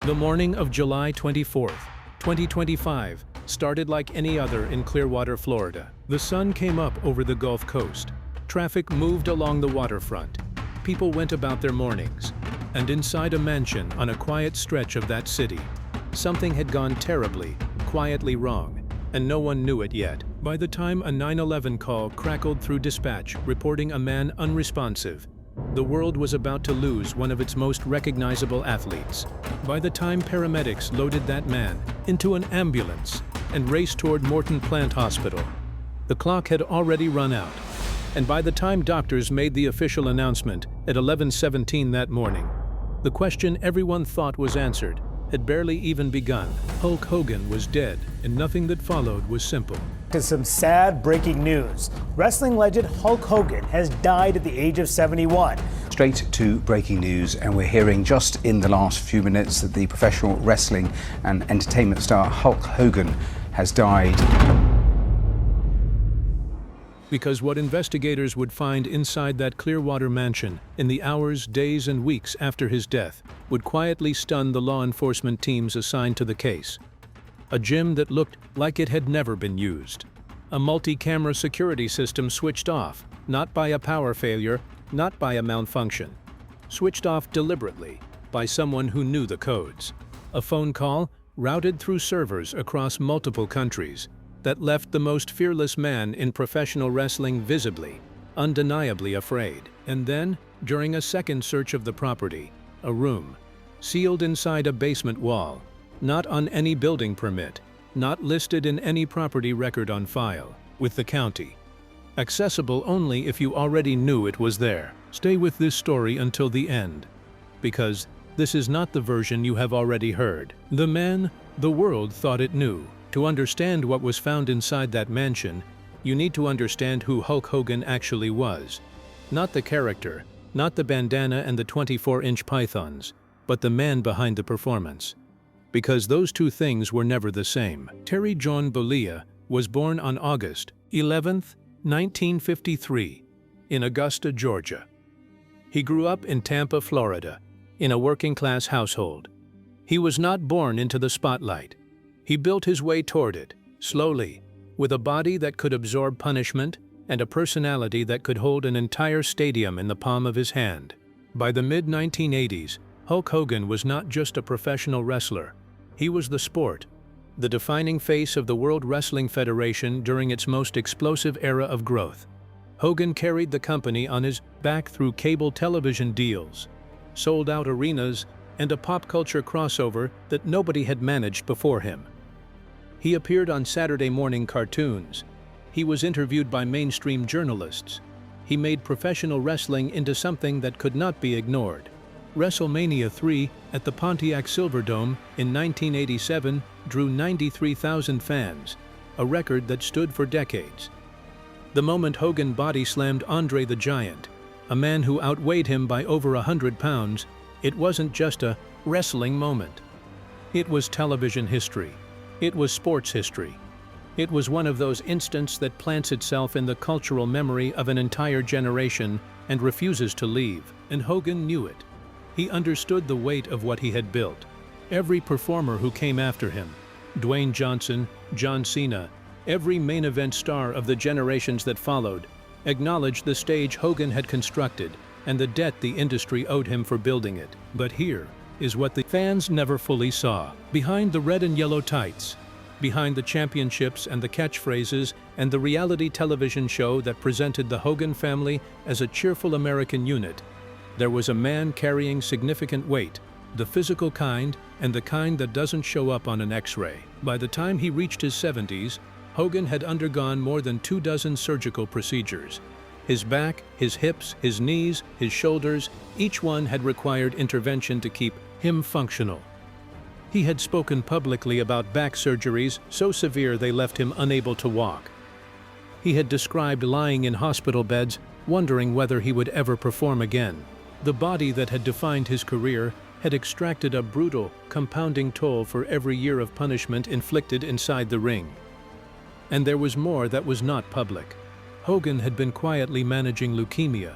The morning of July 24th, 2025, started like any other in Clearwater, Florida. The sun came up over the Gulf Coast. Traffic moved along the waterfront. People went about their mornings. And inside a mansion on a quiet stretch of that city, something had gone terribly, quietly wrong, and no one knew it yet. By the time a 911 call crackled through dispatch reporting a man unresponsive, the world was about to lose one of its most recognizable athletes. By the time paramedics loaded that man into an ambulance and raced toward Morton Plant Hospital, the clock had already run out. And by the time doctors made the official announcement at 11:17 that morning, the question everyone thought was answered had barely even begun. Hulk Hogan was dead, and nothing that followed was simple. To some sad breaking news. Wrestling legend Hulk Hogan has died at the age of 71. Straight to breaking news, and we're hearing just in the last few minutes that the professional wrestling and entertainment star Hulk Hogan has died. Because what investigators would find inside that Clearwater mansion in the hours, days, and weeks after his death would quietly stun the law enforcement teams assigned to the case. A gym that looked like it had never been used. A multi-camera security system switched off, not by a power failure, not by a malfunction. Switched off deliberately by someone who knew the codes. A phone call routed through servers across multiple countries that left the most fearless man in professional wrestling visibly, undeniably afraid. And then, during a second search of the property, a room, sealed inside a basement wall, not on any building permit, not listed in any property record on file with the county. Accessible only if you already knew it was there. Stay with this story until the end, because this is not the version you have already heard. The man the world thought it knew. To understand what was found inside that mansion, you need to understand who Hulk Hogan actually was. Not the character, not the bandana and the 24-inch pythons, but the man behind the performance. Because those two things were never the same. Terry John Bollea was born on August 11th, 1953, in Augusta, Georgia. He grew up in Tampa, Florida, in a working-class household. He was not born into the spotlight. He built his way toward it, slowly, with a body that could absorb punishment and a personality that could hold an entire stadium in the palm of his hand. By the mid-1980s, Hulk Hogan was not just a professional wrestler. He was the sport, the defining face of the World Wrestling Federation during its most explosive era of growth. Hogan carried the company on his back through cable television deals, sold-out arenas, and a pop culture crossover that nobody had managed before him. He appeared on Saturday morning cartoons. He was interviewed by mainstream journalists. He made professional wrestling into something that could not be ignored. WrestleMania 3 at the Pontiac Silverdome in 1987 drew 93,000 fans, a record that stood for decades. The moment Hogan body slammed Andre the Giant, a man who outweighed him by over 100 pounds, it wasn't just a wrestling moment. It was television history. It was sports history. It was one of those instants that plants itself in the cultural memory of an entire generation and refuses to leave. And Hogan knew it. He understood the weight of what he had built. Every performer who came after him, Dwayne Johnson, John Cena, every main event star of the generations that followed, acknowledged the stage Hogan had constructed and the debt the industry owed him for building it. But here is what the fans never fully saw. Behind the red and yellow tights, behind the championships and the catchphrases and the reality television show that presented the Hogan family as a cheerful American unit, there was a man carrying significant weight, the physical kind and the kind that doesn't show up on an X-ray. By the time he reached his 70s, Hogan had undergone more than 24 surgical procedures. His back, his hips, his knees, his shoulders, each one had required intervention to keep him functional. He had spoken publicly about back surgeries so severe they left him unable to walk. He had described lying in hospital beds, wondering whether he would ever perform again. The body that had defined his career had extracted a brutal, compounding toll for every year of punishment inflicted inside the ring. And there was more that was not public. Hogan had been quietly managing leukemia,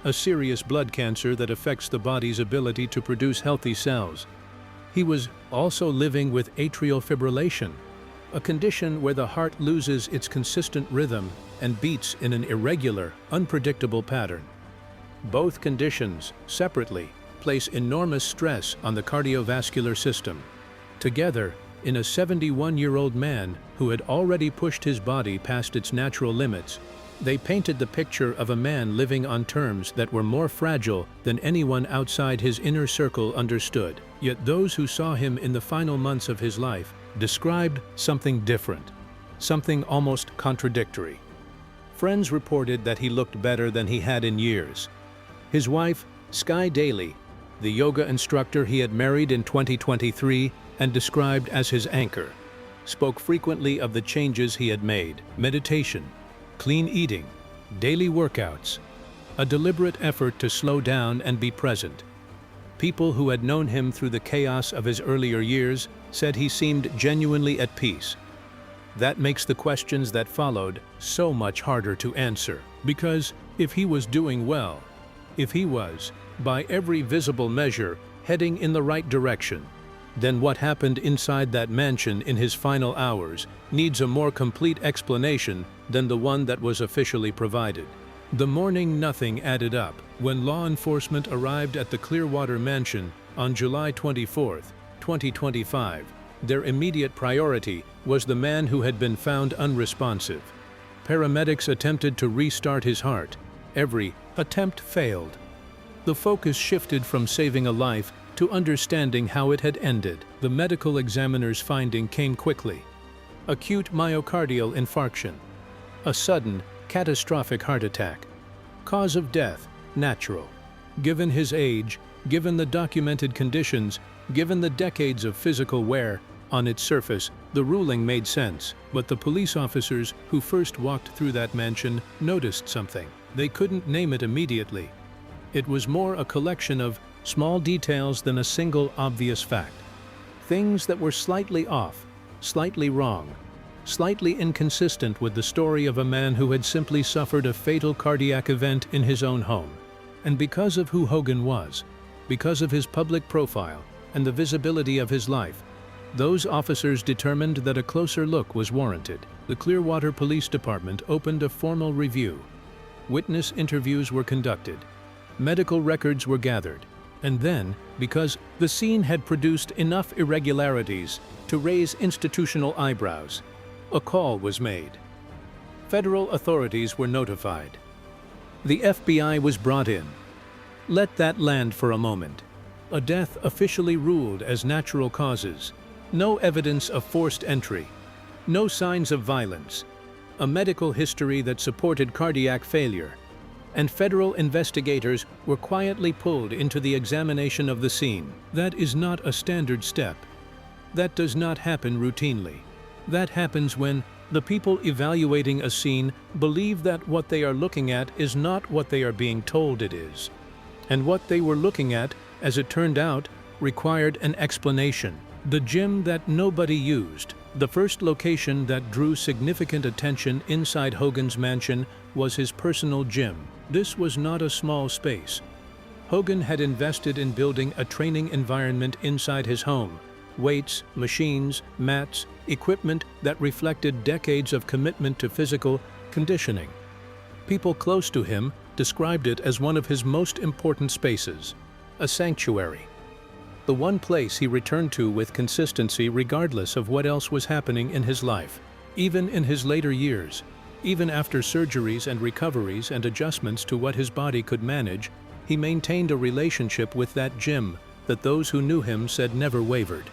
a serious blood cancer that affects the body's ability to produce healthy cells. He was also living with atrial fibrillation, a condition where the heart loses its consistent rhythm and beats in an irregular, unpredictable pattern. Both conditions, separately, place enormous stress on the cardiovascular system. Together, in a 71-year-old man who had already pushed his body past its natural limits, they painted the picture of a man living on terms that were more fragile than anyone outside his inner circle understood. Yet those who saw him in the final months of his life described something different, something almost contradictory. Friends reported that he looked better than he had in years. His wife, Sky Daly, the yoga instructor he had married in 2023 and described as his anchor, spoke frequently of the changes he had made: meditation, clean eating, daily workouts, a deliberate effort to slow down and be present. People who had known him through the chaos of his earlier years said he seemed genuinely at peace. That makes the questions that followed so much harder to answer, because if he was doing well, if he was, by every visible measure, heading in the right direction, then what happened inside that mansion in his final hours needs a more complete explanation than the one that was officially provided. The morning nothing added up when law enforcement arrived at the Clearwater mansion on July 24, 2025. Their immediate priority was the man who had been found unresponsive. Paramedics attempted to restart his heart. Every attempt failed. The focus shifted from saving a life to understanding how it had ended. The medical examiner's finding came quickly: acute myocardial infarction, a sudden, catastrophic heart attack. Cause of death: natural. Given his age, given the documented conditions, given the decades of physical wear, on its surface, the ruling made sense. But the police officers who first walked through that mansion noticed something. They couldn't name it immediately. It was more a collection of small details than a single obvious fact. Things that were slightly off, slightly wrong, slightly inconsistent with the story of a man who had simply suffered a fatal cardiac event in his own home. And because of who Hogan was, because of his public profile and the visibility of his life, those officers determined that a closer look was warranted. The Clearwater Police Department opened a formal review. Witness interviews were conducted. Medical records were gathered. And then, because the scene had produced enough irregularities to raise institutional eyebrows, a call was made. Federal authorities were notified. The FBI was brought in. Let that land for a moment. A death officially ruled as natural causes. No evidence of forced entry. No signs of violence. A medical history that supported cardiac failure. And federal investigators were quietly pulled into the examination of the scene. That is not a standard step. That does not happen routinely. That happens when the people evaluating a scene believe that what they are looking at is not what they are being told it is. And what they were looking at, as it turned out, required an explanation. The gym that nobody used, the first location that drew significant attention inside Hogan's mansion, was his personal gym. This was not a small space. Hogan had invested in building a training environment inside his home: weights, machines, mats, equipment that reflected decades of commitment to physical conditioning. People close to him described it as one of his most important spaces, a sanctuary. The one place he returned to with consistency regardless of what else was happening in his life. Even in his later years, even after surgeries and recoveries and adjustments to what his body could manage, he maintained a relationship with that gym that those who knew him said never wavered.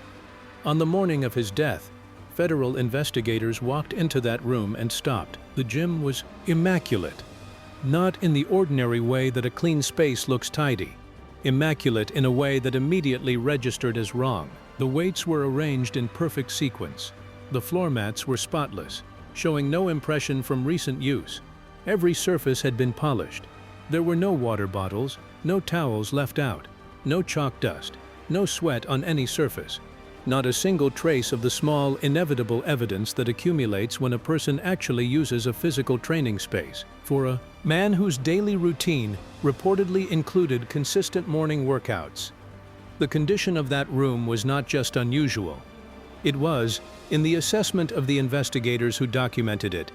On the morning of his death, federal investigators walked into that room and stopped. The gym was immaculate. Not in the ordinary way that a clean space looks tidy. Immaculate in a way that immediately registered as wrong. The weights were arranged in perfect sequence. The floor mats were spotless, showing no impression from recent use. Every surface had been polished. There were no water bottles, no towels left out, no chalk dust, no sweat on any surface. Not a single trace of the small, inevitable evidence that accumulates when a person actually uses a physical training space. For a man whose daily routine reportedly included consistent morning workouts, The condition of that room was not just unusual. It was, in the assessment of the investigators who documented it,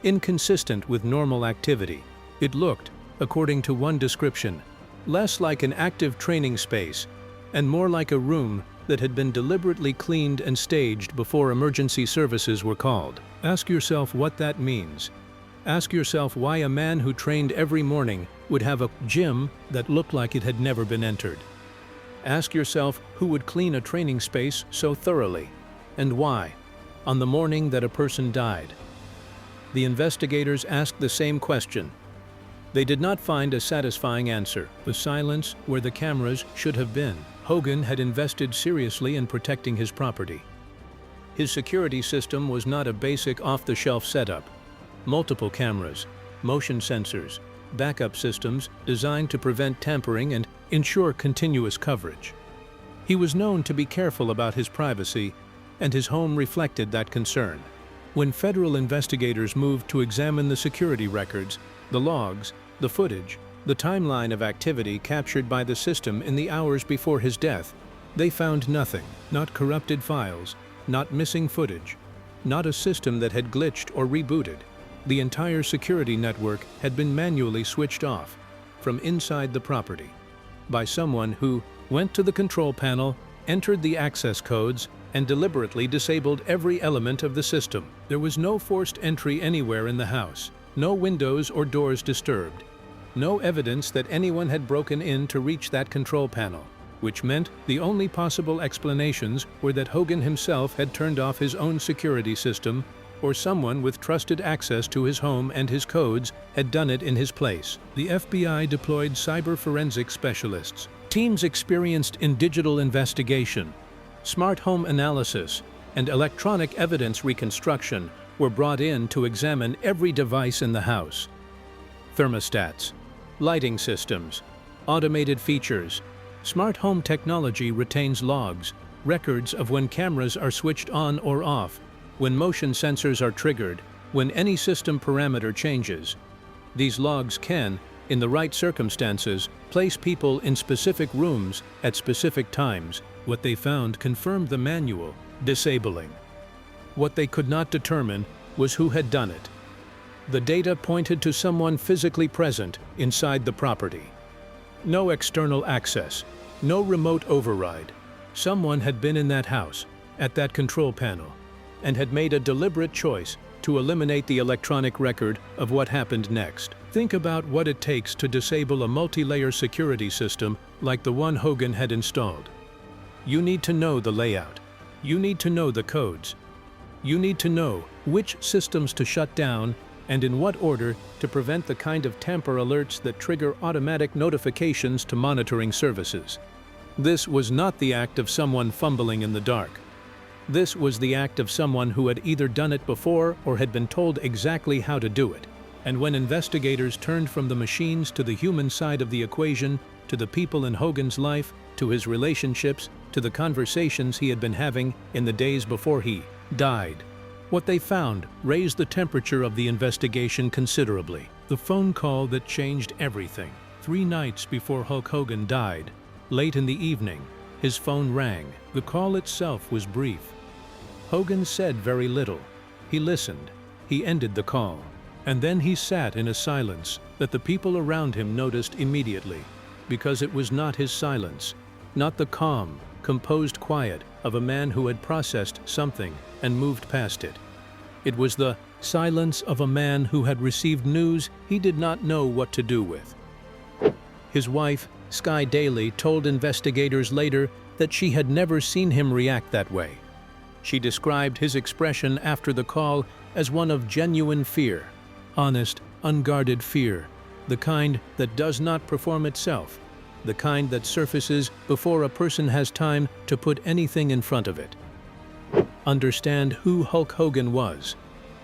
inconsistent with normal activity. It looked, according to one description, less like an active training space and more like a room that had been deliberately cleaned and staged before emergency services were called. Ask yourself what that means. Ask yourself why a man who trained every morning would have a gym that looked like it had never been entered. Ask yourself who would clean a training space so thoroughly, and why, on the morning that a person died. The investigators asked the same question. They did not find a satisfying answer. The silence where the cameras should have been. Hogan had invested seriously in protecting his property. His security system was not a basic off-the-shelf setup. Multiple cameras, motion sensors, backup systems designed to prevent tampering and ensure continuous coverage. He was known to be careful about his privacy, and his home reflected that concern. When federal investigators moved to examine the security records, the logs, the footage, the timeline of activity captured by the system in the hours before his death, they found nothing, not corrupted files, not missing footage, not a system that had glitched or rebooted. The entire security network had been manually switched off from inside the property by someone who went to the control panel, entered the access codes, and deliberately disabled every element of the system. There was no forced entry anywhere in the house, no windows or doors disturbed, no evidence that anyone had broken in to reach that control panel, which meant the only possible explanations were that Hogan himself had turned off his own security system, or someone with trusted access to his home and his codes had done it in his place. The FBI deployed cyber forensic specialists, teams experienced in digital investigation, smart home analysis, and electronic evidence reconstruction were brought in to examine every device in the house. Thermostats, lighting systems, automated features. Smart home technology retains logs, records of when cameras are switched on or off, when motion sensors are triggered, when any system parameter changes. These logs can, in the right circumstances, place people in specific rooms at specific times. What they found confirmed the manual, disabling. What they could not determine was who had done it. The data pointed to someone physically present inside the property. No external access, no remote override. Someone had been in that house, at that control panel, and had made a deliberate choice to eliminate the electronic record of what happened next. Think about what it takes to disable a multi-layer security system like the one Hogan had installed. You need to know the layout. You need to know the codes. You need to know which systems to shut down and in what order to prevent the kind of tamper alerts that trigger automatic notifications to monitoring services. This was not the act of someone fumbling in the dark. This was the act of someone who had either done it before or had been told exactly how to do it. And when investigators turned from the machines to the human side of the equation, to the people in Hogan's life, to his relationships, to the conversations he had been having in the days before he died, what they found raised the temperature of the investigation considerably. The phone call that changed everything. 3 nights before Hulk Hogan died, late in the evening, his phone rang. The call itself was brief. Hogan said very little. He listened. He ended the call. And then he sat in a silence that the people around him noticed immediately, because it was not his silence, not the calm, composed quiet of a man who had processed something and moved past it. It was the silence of a man who had received news he did not know what to do with. His wife, Sky Daly, told investigators later that she had never seen him react that way. She described his expression after the call as one of genuine fear, honest, unguarded fear, the kind that does not perform itself, the kind that surfaces before a person has time to put anything in front of it. Understand who Hulk Hogan was.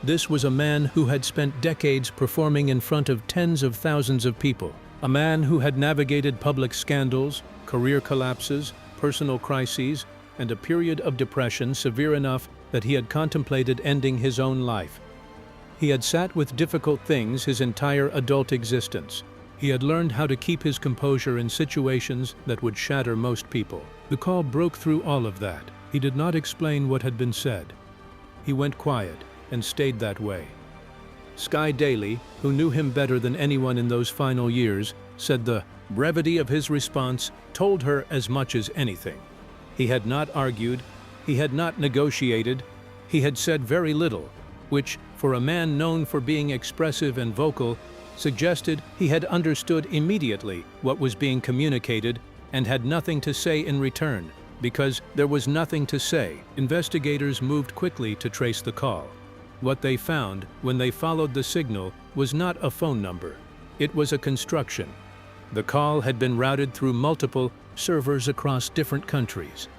This was a man who had spent decades performing in front of tens of thousands of people, a man who had navigated public scandals, career collapses, personal crises, and a period of depression severe enough that he had contemplated ending his own life. He had sat with difficult things his entire adult existence. He had learned how to keep his composure in situations that would shatter most people. The call broke through all of that. He did not explain what had been said. He went quiet and stayed that way. Sky Daly, who knew him better than anyone in those final years, said the brevity of his response told her as much as anything. He had not argued, he had not negotiated, he had said very little, which, for a man known for being expressive and vocal, suggested he had understood immediately what was being communicated and had nothing to say in return. Because there was nothing to say, investigators moved quickly to trace the call. What they found when they followed the signal was not a phone number. It was a construction. The call had been routed through multiple servers across different countries.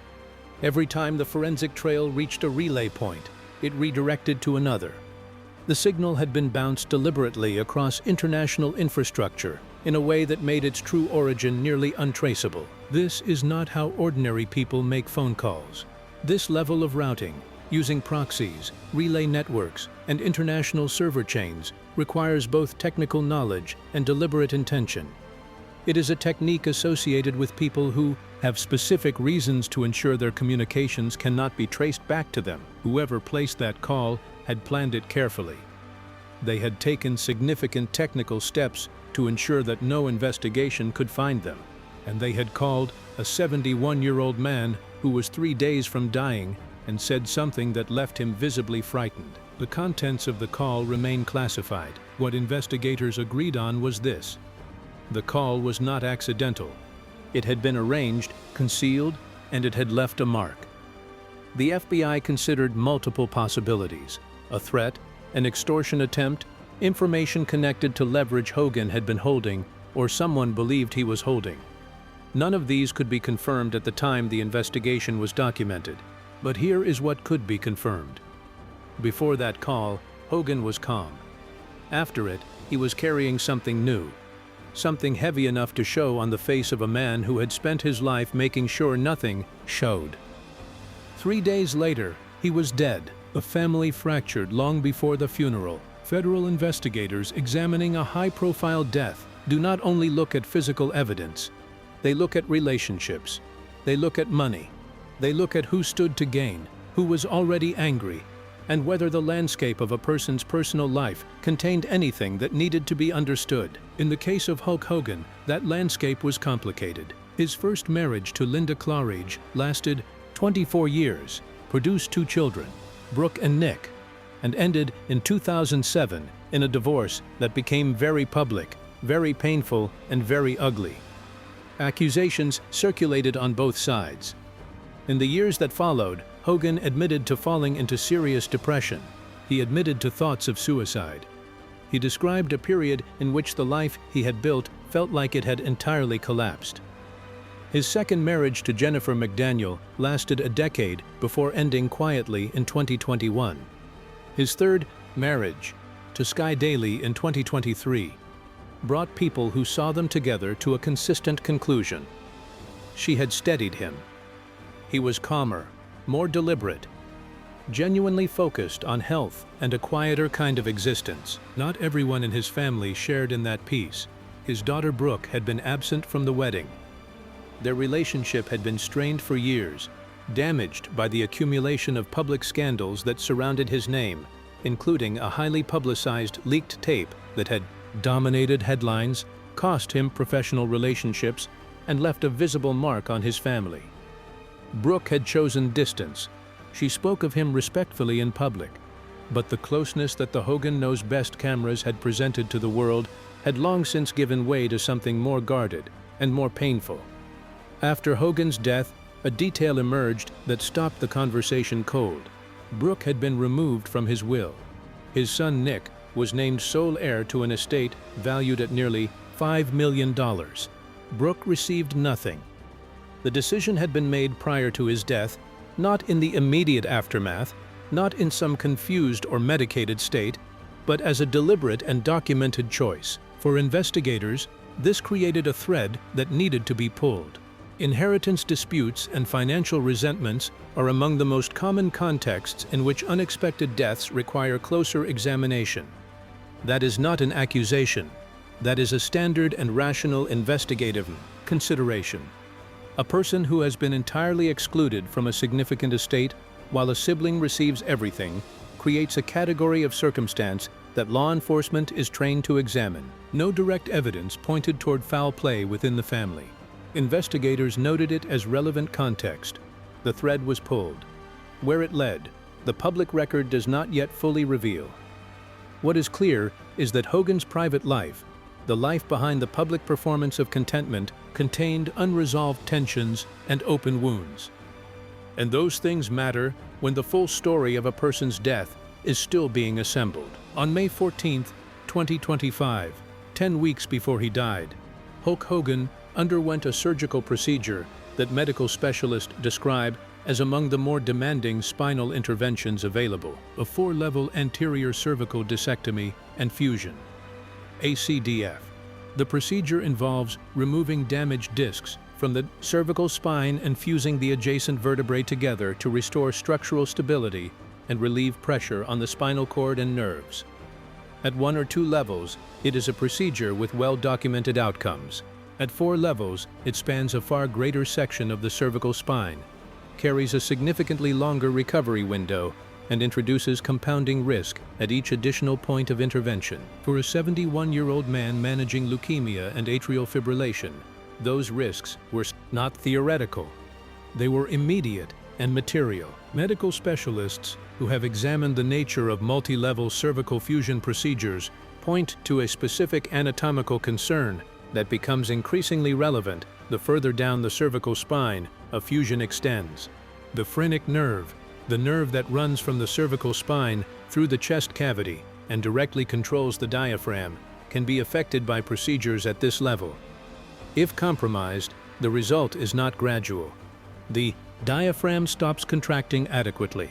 Every time the forensic trail reached a relay point, it redirected to another. The signal had been bounced deliberately across international infrastructure in a way that made its true origin nearly untraceable. This is not how ordinary people make phone calls. This level of routing, using proxies, relay networks, and international server chains, requires both technical knowledge and deliberate intention. It is a technique associated with people who have specific reasons to ensure their communications cannot be traced back to them. Whoever placed that call had planned it carefully. They had taken significant technical steps to ensure that no investigation could find them, and they had called a 71-year-old man who was 3 days from dying and said something that left him visibly frightened. The contents of the call remain classified. What investigators agreed on was this: the call was not accidental. It had been arranged, concealed, and it had left a mark. The FBI considered multiple possibilities: a threat, an extortion attempt, information connected to leverage Hogan had been holding or someone believed he was holding. None of these could be confirmed at the time the investigation was documented, but here is what could be confirmed. Before that call, Hogan was calm. After it, he was carrying something new, something heavy enough to show on the face of a man who had spent his life making sure nothing showed. 3 days later, he was dead, the family fractured long before the funeral. Federal investigators examining a high-profile death do not only look at physical evidence, they look at relationships, they look at money, they look at who stood to gain, who was already angry, and whether the landscape of a person's personal life contained anything that needed to be understood. In the case of Hulk Hogan, that landscape was complicated. His first marriage to Linda Claridge lasted 24 years, produced 2 children, Brooke and Nick, and ended in 2007 in a divorce that became very public, very painful, and very ugly. Accusations circulated on both sides. In the years that followed, Hogan admitted to falling into serious depression. He admitted to thoughts of suicide. He described a period in which the life he had built felt like it had entirely collapsed. His second marriage to Jennifer McDaniel lasted a decade before ending quietly in 2021. His third marriage, to Sky Daly in 2023, brought people who saw them together to a consistent conclusion. She had steadied him. He was calmer, more deliberate, genuinely focused on health and a quieter kind of existence. Not everyone in his family shared in that peace. His daughter Brooke had been absent from the wedding. Their relationship had been strained for years, damaged by the accumulation of public scandals that surrounded his name, including a highly publicized leaked tape that had dominated headlines, cost him professional relationships, and left a visible mark on his family. Brooke had chosen distance. She spoke of him respectfully in public, but the closeness that the Hogan Knows Best cameras had presented to the world had long since given way to something more guarded and more painful. After Hogan's death, a detail emerged that stopped the conversation cold. Brooke had been removed from his will. His son Nick was named sole heir to an estate valued at nearly $5 million. Brooke received nothing. The decision had been made prior to his death, not in the immediate aftermath, not in some confused or medicated state, but as a deliberate and documented choice. For investigators, this created a thread that needed to be pulled. Inheritance disputes and financial resentments are among the most common contexts in which unexpected deaths require closer examination. That is not an accusation. that is a standard and rational investigative consideration. A person who has been entirely excluded from a significant estate while a sibling receives everything creates a category of circumstance that law enforcement is trained to examine. No direct evidence pointed toward foul play within the family. Investigators noted it as relevant context. The thread was pulled. Where it led, the public record does not yet fully reveal. What is clear is that Hogan's private life, the life behind the public performance of contentment, contained unresolved tensions and open wounds. And those things matter when the full story of a person's death is still being assembled. On May 14, 2025, 10 weeks before he died, Hulk Hogan underwent a surgical procedure that medical specialists describe as among the more demanding spinal interventions available: a 4-level anterior cervical discectomy and fusion, ACDF. The procedure involves removing damaged discs from the cervical spine and fusing the adjacent vertebrae together to restore structural stability and relieve pressure on the spinal cord and nerves. At 1 or 2 levels, it is a procedure with well-documented outcomes. At 4 levels, it spans a far greater section of the cervical spine, carries a significantly longer recovery window, and introduces compounding risk at each additional point of intervention. For a 71-year-old man managing leukemia and atrial fibrillation, those risks were not theoretical. They were immediate and material. Medical specialists who have examined the nature of multi-level cervical fusion procedures point to a specific anatomical concern that becomes increasingly relevant the further down the cervical spine a fusion extends. The phrenic nerve, the nerve that runs from the cervical spine through the chest cavity and directly controls the diaphragm, can be affected by procedures at this level. If compromised, the result is not gradual. The diaphragm stops contracting adequately.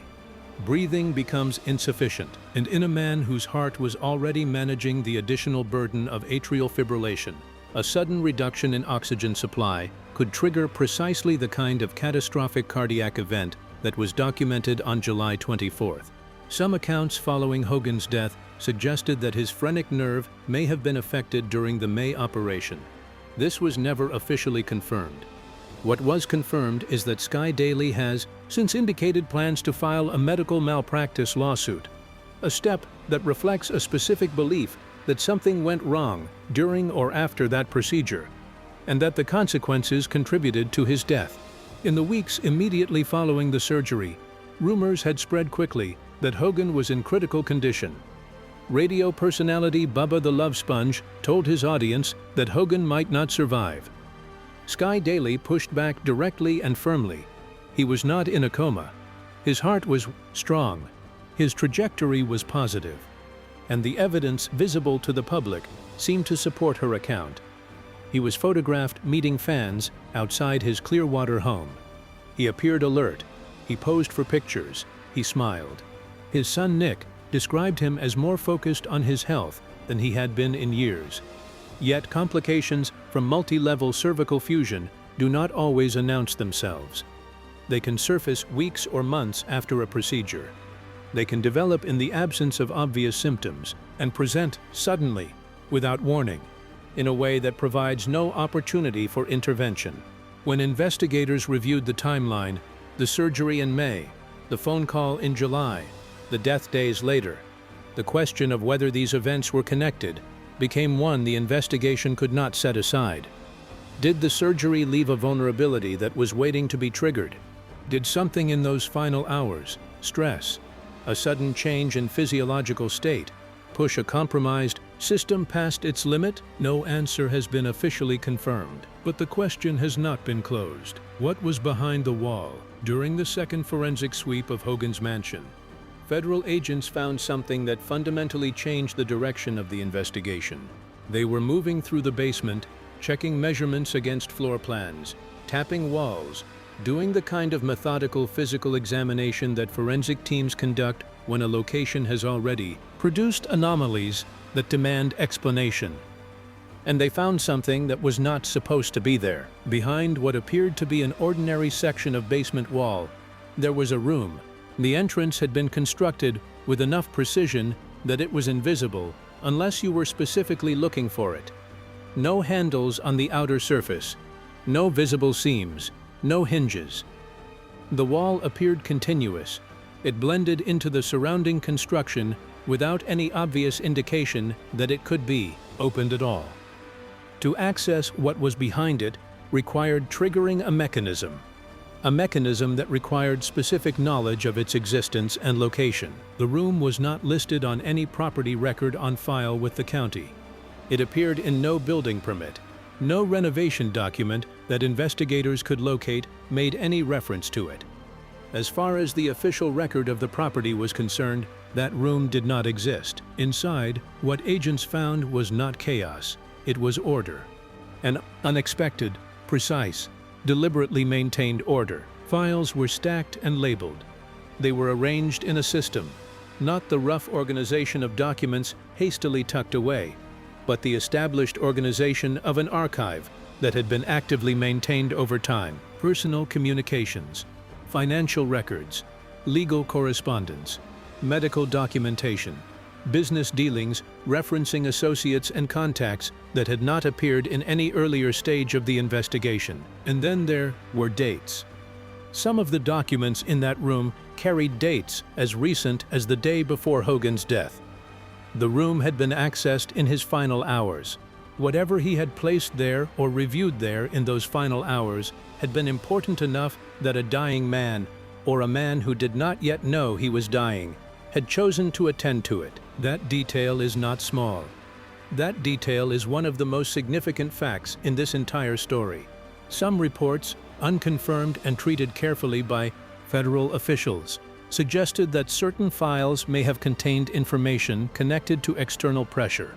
Breathing becomes insufficient, and in a man whose heart was already managing the additional burden of atrial fibrillation, a sudden reduction in oxygen supply could trigger precisely the kind of catastrophic cardiac event that was documented on July 24th. Some accounts following Hogan's death suggested that his phrenic nerve may have been affected during the May operation. This was never officially confirmed. What was confirmed is that Sky Daily has since indicated plans to file a medical malpractice lawsuit, a step that reflects a specific belief that something went wrong during or after that procedure, and that the consequences contributed to his death. In the weeks immediately following the surgery, rumors had spread quickly that Hogan was in critical condition. Radio personality Bubba the Love Sponge told his audience that Hogan might not survive. Sky Daily pushed back directly and firmly. He was not in a coma. His heart was strong. His trajectory was positive. And the evidence visible to the public seemed to support her account. He was photographed meeting fans outside his Clearwater home. He appeared alert. He posed for pictures. He smiled. His son Nick described him as more focused on his health than he had been in years. Yet complications from multi-level cervical fusion do not always announce themselves. They can surface weeks or months after a procedure. They can develop in the absence of obvious symptoms and present suddenly, without warning, in a way that provides no opportunity for intervention. When investigators reviewed the timeline, the surgery in May, the phone call in July, the death days later, the question of whether these events were connected became one the investigation could not set aside. Did the surgery leave a vulnerability that was waiting to be triggered? Did something in those final hours, stress, a sudden change in physiological state, push a compromised system past its limit? No answer has been officially confirmed, but the question has not been closed. What was behind the wall during the second forensic sweep of Hogan's mansion? Federal agents found something that fundamentally changed the direction of the investigation. They were moving through the basement, checking measurements against floor plans, tapping walls, doing the kind of methodical physical examination that forensic teams conduct when a location has already produced anomalies that demand explanation. And they found something that was not supposed to be there. Behind what appeared to be an ordinary section of basement wall, there was a room. The entrance had been constructed with enough precision that it was invisible unless you were specifically looking for it. No handles on the outer surface, no visible seams, no hinges. The wall appeared continuous. It blended into the surrounding construction without any obvious indication that it could be opened at all. To access what was behind it required triggering a mechanism that required specific knowledge of its existence and location. The room was not listed on any property record on file with the county. It appeared in no building permit. No renovation document that investigators could locate made any reference to it. As far as the official record of the property was concerned, that room did not exist. Inside, what agents found was not chaos, it was order. An unexpected, precise, deliberately maintained order. Files were stacked and labeled. They were arranged in a system, not the rough organization of documents hastily tucked away, but the established organization of an archive that had been actively maintained over time. Personal communications, financial records, legal correspondence, medical documentation, business dealings referencing associates and contacts that had not appeared in any earlier stage of the investigation. And then there were dates. Some of the documents in that room carried dates as recent as the day before Hogan's death. The room had been accessed in his final hours. Whatever he had placed there or reviewed there in those final hours had been important enough that a dying man, or a man who did not yet know he was dying, had chosen to attend to it. That detail is not small. That detail is one of the most significant facts in this entire story. Some reports, unconfirmed and treated carefully by federal officials, suggested that certain files may have contained information connected to external pressure,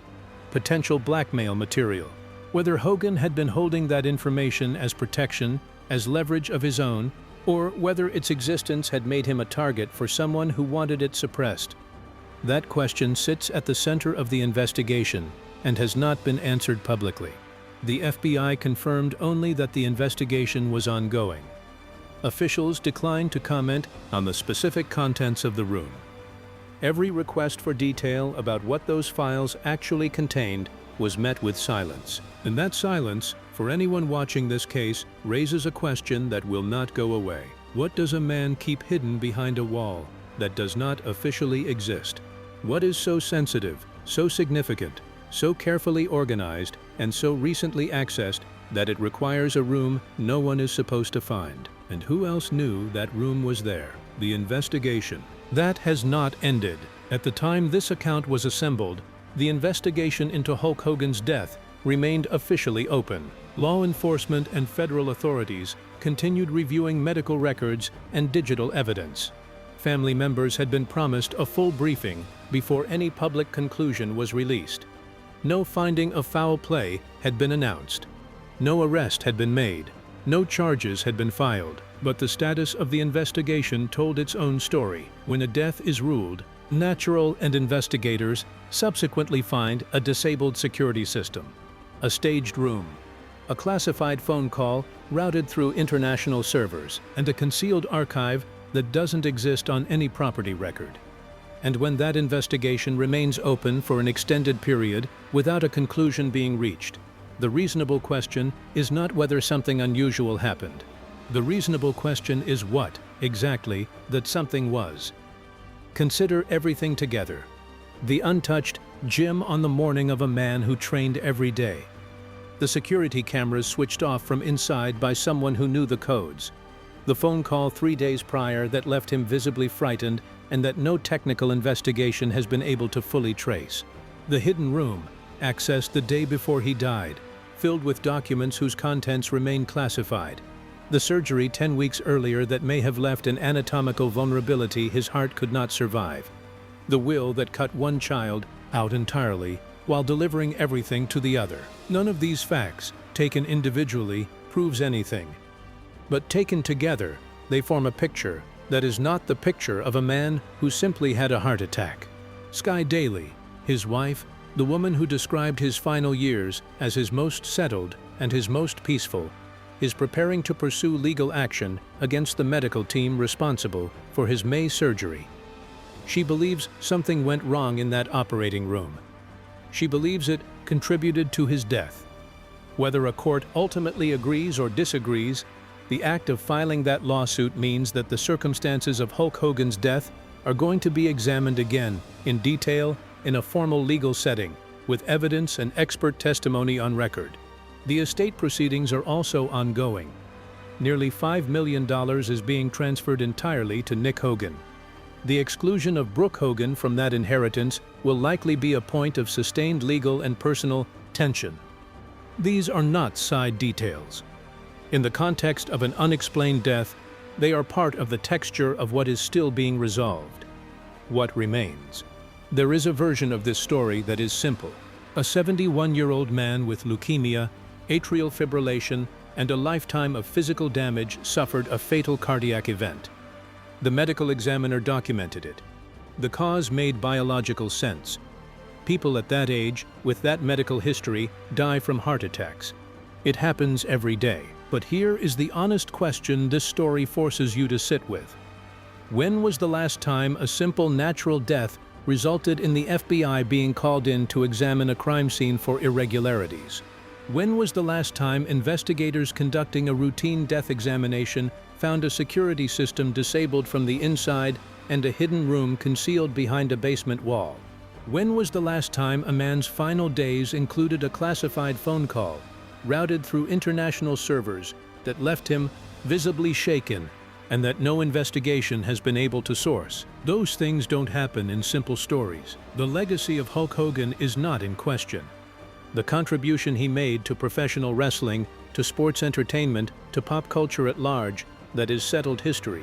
potential blackmail material. Whether Hogan had been holding that information as protection, as leverage of his own, or whether its existence had made him a target for someone who wanted it suppressed. That question sits at the center of the investigation and has not been answered publicly. The FBI confirmed only that the investigation was ongoing. Officials declined to comment on the specific contents of the room. Every request for detail about what those files actually contained was met with silence. And that silence, for anyone watching this case, raises a question that will not go away. What does a man keep hidden behind a wall that does not officially exist? What is so sensitive, so significant, so carefully organized, and so recently accessed that it requires a room no one is supposed to find? And who else knew that room was there? The investigation. That has not ended. At the time this account was assembled, the investigation into Hulk Hogan's death remained officially open. Law enforcement and federal authorities continued reviewing medical records and digital evidence. Family members had been promised a full briefing before any public conclusion was released. No finding of foul play had been announced. No arrest had been made. No charges had been filed, but the status of the investigation told its own story. When a death is ruled natural and investigators subsequently find a disabled security system, a staged room, a classified phone call routed through international servers, and a concealed archive that doesn't exist on any property record. And when that investigation remains open for an extended period without a conclusion being reached, the reasonable question is not whether something unusual happened. The reasonable question is what, exactly, that something was. Consider everything together. The untouched gym on the morning of a man who trained every day. The security cameras switched off from inside by someone who knew the codes. The phone call 3 days prior that left him visibly frightened and that no technical investigation has been able to fully trace. The hidden room, accessed the day before he died, filled with documents whose contents remain classified. The surgery 10 weeks earlier that may have left an anatomical vulnerability his heart could not survive. The will that cut one child out entirely while delivering everything to the other. None of these facts, taken individually, proves anything. But taken together, they form a picture that is not the picture of a man who simply had a heart attack. Sky Daly, his wife, the woman who described his final years as his most settled and his most peaceful, is preparing to pursue legal action against the medical team responsible for his May surgery. She believes something went wrong in that operating room. She believes it contributed to his death. Whether a court ultimately agrees or disagrees, the act of filing that lawsuit means that the circumstances of Hulk Hogan's death are going to be examined again, in detail, in a formal legal setting, with evidence and expert testimony on record. The estate proceedings are also ongoing. Nearly $5 million is being transferred entirely to Nick Hogan. The exclusion of Brooke Hogan from that inheritance will likely be a point of sustained legal and personal tension. These are not side details. In the context of an unexplained death, they are part of the texture of what is still being resolved. What remains? There is a version of this story that is simple. A 71-year-old man with leukemia, atrial fibrillation, and a lifetime of physical damage suffered a fatal cardiac event. The medical examiner documented it. The cause made biological sense. People at that age, with that medical history, die from heart attacks. It happens every day. But here is the honest question this story forces you to sit with. When was the last time a simple natural death resulted in the FBI being called in to examine a crime scene for irregularities? When was the last time investigators conducting a routine death examination found a security system disabled from the inside and a hidden room concealed behind a basement wall? When was the last time a man's final days included a classified phone call routed through international servers that left him visibly shaken and that no investigation has been able to source? Those things don't happen in simple stories. The legacy of Hulk Hogan is not in question. The contribution he made to professional wrestling, to sports entertainment, to pop culture at large, that is settled history.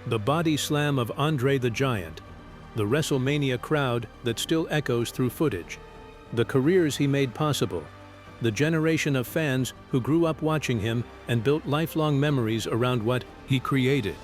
The body slam of Andre the Giant, the WrestleMania crowd that still echoes through footage, the careers he made possible, the generation of fans who grew up watching him and built lifelong memories around what he created.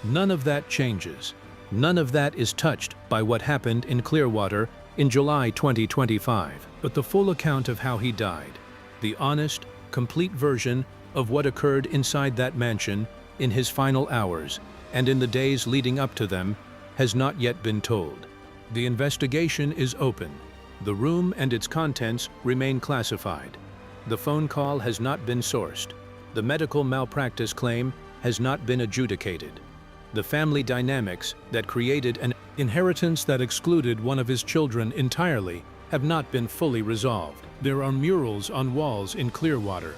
None of that changes. None of that is touched by what happened in Clearwater in July 2025. But the full account of how he died, the honest, complete version of what occurred inside that mansion in his final hours and in the days leading up to them, has not yet been told. The investigation is open. The room and its contents remain classified. The phone call has not been sourced. The medical malpractice claim has not been adjudicated. The family dynamics that created an inheritance that excluded one of his children entirely have not been fully resolved. There are murals on walls in Clearwater.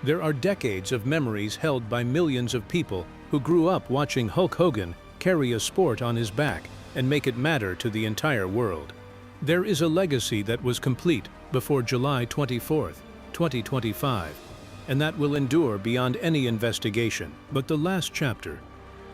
There are decades of memories held by millions of people who grew up watching Hulk Hogan carry a sport on his back and make it matter to the entire world. There is a legacy that was complete before July 24, 2025, and that will endure beyond any investigation. But the last chapter,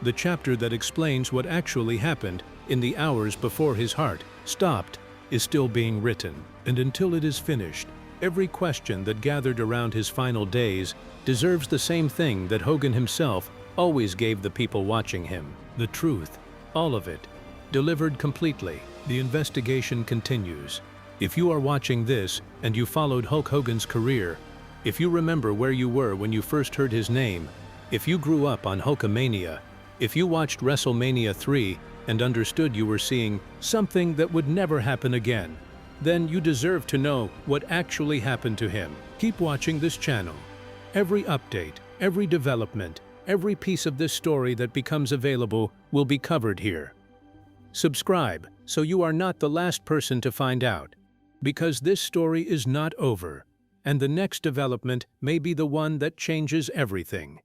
the chapter that explains what actually happened in the hours before his heart stopped, is still being written. And until it is finished, every question that gathered around his final days deserves the same thing that Hogan himself always gave the people watching him: the truth, all of it, delivered completely. The investigation continues. If you are watching this and you followed Hulk Hogan's career, if you remember where you were when you first heard his name, if you grew up on Hulkamania, if you watched WrestleMania 3 and understood you were seeing something that would never happen again, then you deserve to know what actually happened to him. Keep watching this channel. Every update, every development, every piece of this story that becomes available will be covered here. Subscribe so you are not the last person to find out, because this story is not over, and the next development may be the one that changes everything.